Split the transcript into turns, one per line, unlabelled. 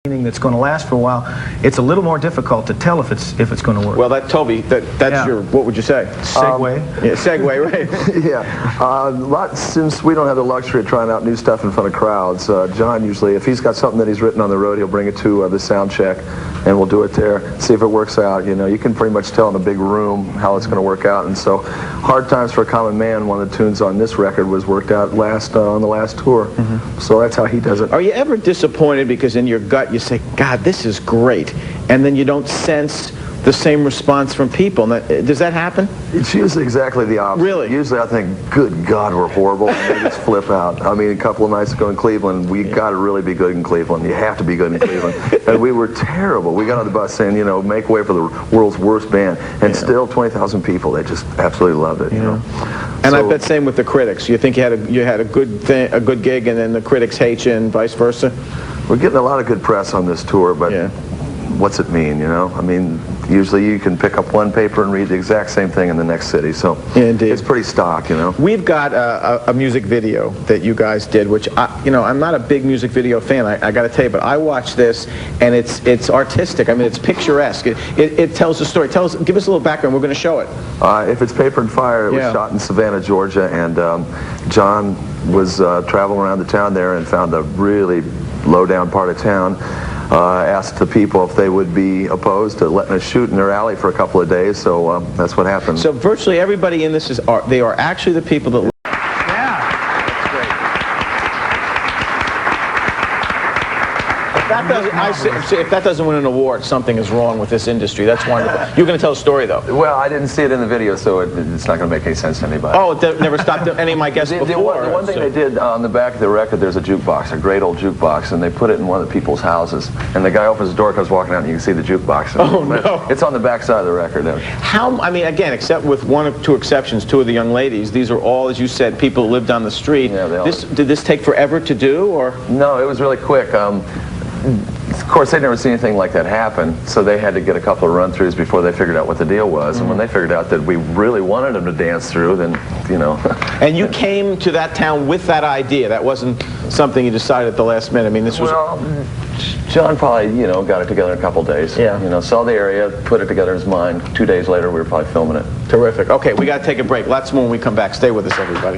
that's going to last for a while, it's a little more difficult to tell if it's going to work.
Well, Toby, that's your, what would you say?
Segue.
Yeah, segue, right?
Yeah. Since we don't have the luxury of trying out new stuff in front of crowds, John usually, if he's got something that he's written on the road, he'll bring it to the sound check, and we'll do it there, see if it works out. You know, you can pretty much tell in a big room how it's going to work out, and so Hard Times for a Common Man, one of the tunes on this record, was worked out on the last tour. So that's how he does it.
Are you ever disappointed because in your gut you say, God, this is great, and then you don't sense the same response from people? Does that happen?
It's usually exactly the opposite.
Really?
Usually I think, good God, we're horrible, and they just flip out. I mean, a couple of nights ago in Cleveland, we got to really be good in Cleveland. You have to be good in Cleveland. And we were terrible. We got on the bus saying, you know, make way for the world's worst band. And still 20,000 people, they just absolutely loved it, you know.
And so, I bet same with the critics. You think you had a good gig, and then the critics hate you, and vice versa?
We're getting a lot of good press on this tour, but what's it mean, you know? I mean, usually you can pick up one paper and read the exact same thing in the next city, so it's pretty stock, you know.
We've got a music video that you guys did, which, you know, I'm not a big music video fan, I got to tell you, but I watched this, and it's artistic. I mean, it's picturesque. It tells a story. Give us a little background. We're going to show it.
If it's Paper and Fire, it was shot in Savannah, Georgia, and John was traveling around the town there and found a really low-down part of town. Asked the people if they would be opposed to letting us shoot in their alley for a couple of days, so that's what happened.
So virtually everybody in this they are actually the people that... If that doesn't win an award, something is wrong with this industry. That's wonderful. You're going to tell a story, though.
Well, I didn't see it in the video, so it's not going to make any sense to anybody.
Oh, it never stopped any of my guests before.
The one thing they did on the back of the record, there's a jukebox, a great old jukebox, and they put it in one of the people's houses. And the guy opens the door, comes walking out, and you can see the jukebox.
Oh, no.
It's on the back side of the record.
How, I mean, again, except with one or two exceptions, two of the young ladies, these are all, as you said, people who lived on the street.
Yeah,
Did this take forever to do, or?
No, it was really quick. Of course, they'd never seen anything like that happen, so they had to get a couple of run-throughs before they figured out what the deal was. And when they figured out that we really wanted them to dance through, then, you know.
And you came to that town with that idea. That wasn't something you decided at the last minute. I mean, this was...
Well, John probably, you know, got it together in a couple of days.
Yeah.
You know, saw the area, put it together in his mind. 2 days later, we were probably filming it.
Terrific. Okay, we got to take a break. Lots more when we come back. Stay with us, everybody.